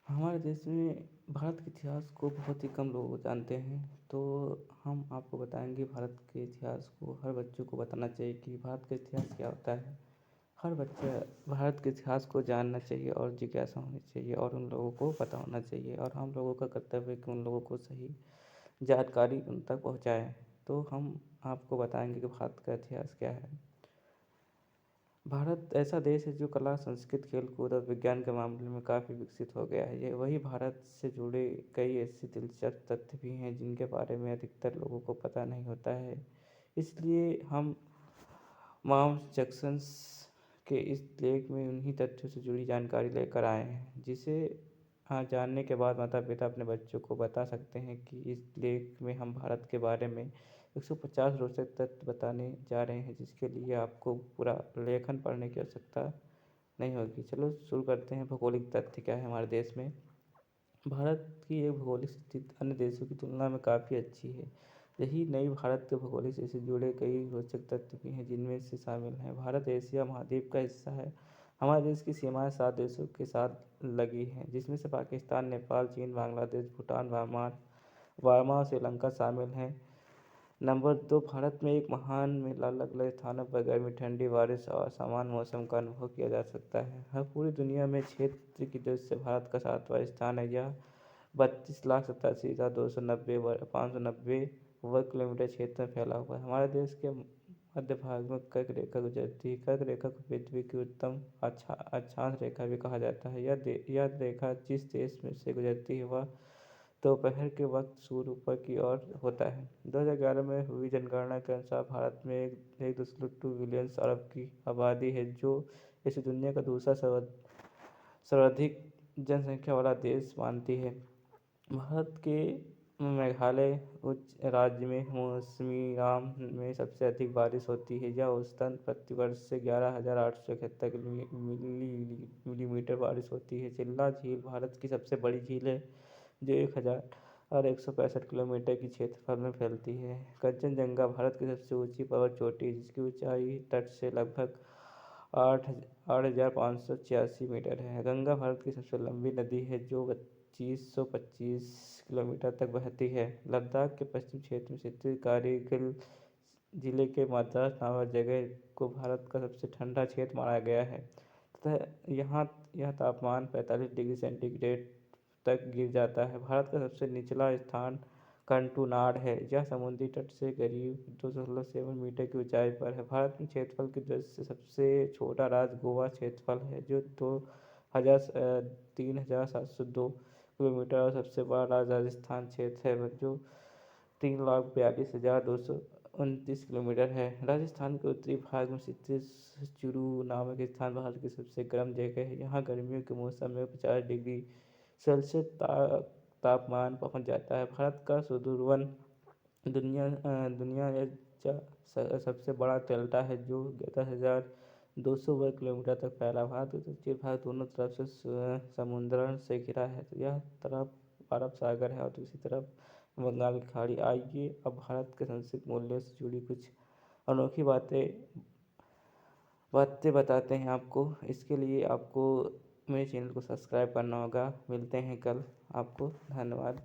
हमारे देश में भारत के इतिहास को बहुत ही कम लोग जानते हैं। तो हम आपको बताएंगे भारत के इतिहास को। हर बच्चों को बताना चाहिए कि भारत का इतिहास क्या होता है। हर बच्चा भारत के इतिहास को जानना चाहिए और जिज्ञासा होनी चाहिए और उन लोगों को पता होना चाहिए, और हम लोगों का कर्तव्य है कि उन लोगों को सही जानकारी उन तक पहुँचाएँ। तो हम आपको बताएंगे कि भारत का इतिहास क्या है। भारत ऐसा देश है जो कला, संस्कृति, खेल-कूद और विज्ञान के मामले में काफ़ी विकसित हो गया है। ये वही भारत से जुड़े कई ऐसे दिलचस्प तथ्य भी हैं जिनके बारे में अधिकतर लोगों को पता नहीं होता है। इसलिए हम माउंट जैक्संस के इस लेख में उन्हीं तथ्यों से जुड़ी जानकारी लेकर आए हैं, जिसे जानने के बाद माता-पिता अपने बच्चों को बता सकते हैं कि इस लेख में हम भारत के बारे में 150 रोचक तथ्य बताने जा रहे हैं, जिसके लिए आपको पूरा लेखन पढ़ने की आवश्यकता नहीं होगी। चलो शुरू करते हैं। भौगोलिक तथ्य क्या है हमारे देश में। भारत की एक भौगोलिक स्थिति अन्य देशों की तुलना में काफ़ी अच्छी है। यही नहीं, भारत के भौगोलिक से जुड़े कई रोचक तथ्य भी हैं, जिनमें से शामिल हैं। भारत एशिया महाद्वीप का हिस्सा है। हमारे देश की सीमाएं 7 देशों के साथ लगी हैं, जिसमें से पाकिस्तान, नेपाल, चीन, बांग्लादेश, भूटान, बर्मा और श्रीलंका शामिल हैं। नंबर 2, भारत में एक महान मेला अलग-अलग स्थानों पर गर्मी, ठंडी, बारिश और समान मौसम का अनुभव किया जा सकता है। हर पूरी दुनिया में क्षेत्र की दृष्टि से भारत का 7वां स्थान है। यह 32,87,290 590 वर्ग किलोमीटर क्षेत्र में फैला हुआ है। हमारे देश के मध्य भाग में कर्क रेखा गुजरती है। कर्क रेखा को पृथ्वी की उत्तम अक्षांश रेखा भी कहा जाता है। यह रेखा जिस देश में से गुजरती है वह दोपहर के वक्त सूर्य ऊपर की ओर होता है। 2011 में हुई जनगणना के अनुसार भारत में 1.2 बिलियन अरब की आबादी है, जो इसे दुनिया का दूसरा सर्वाधिक जनसंख्या वाला देश मानती है। भारत के मेघालय उच्च राज्य में मौसिनराम में सबसे अधिक बारिश होती है। यह औसतन प्रतिवर्ष से 11,871 मिलीमीटर बारिश होती है। चिल्ला झील भारत की सबसे बड़ी झील है, जो 1,165 किलोमीटर की क्षेत्रफल में फैलती है। कंचनजंगा भारत की सबसे ऊंची पर्वत चोटी है, जिसकी ऊंचाई तट से लगभग 8,586 मीटर है। गंगा भारत की सबसे लंबी नदी है, जो 2,525 किलोमीटर तक बहती है। लद्दाख के पश्चिम क्षेत्र में स्थित कारगिल जिले के मद्रास नामक जगह को भारत का सबसे ठंडा क्षेत्र माना गया है तथा यहाँ यह तापमान 45 डिग्री सेंटीग्रेड तक गिर जाता है। भारत का सबसे निचला स्थान कंटूनाड है। यह समुद्री तट से करीब 2.7 मीटर की ऊंचाई पर है। भारत में क्षेत्रफल की दृष्टि से सबसे छोटा राज्य गोवा क्षेत्रफल है, जो 3,702 किलोमीटर, और सबसे बड़ा राज्य राजस्थान क्षेत्र है, जो 3,42,229 किलोमीटर है। राजस्थान के उत्तरी भाग में स्थित चुरू नामक स्थान भारत की सबसे गर्म जगह है। यहाँ गर्मियों के मौसम में 50 डिग्री सेल्सियस तापमान पहुँच जाता है। भारत का सुदूरवन दुनिया सबसे बड़ा डेल्टा है, जो 10,200 वर्ग किलोमीटर तक फैला। भारत का दक्षिण भाग दोनों तरफ से समुद्र से घिरा है। यह तरफ अरब सागर है और दूसरी तरफ बंगाल की खाड़ी। आइए अब भारत के सांस्कृतिक मूल्यों से जुड़ी कुछ अनोखी बातें बताते हैं आपको। इसके लिए आपको मेरे चैनल को सब्सक्राइब करना होगा। मिलते हैं कल। आपको धन्यवाद।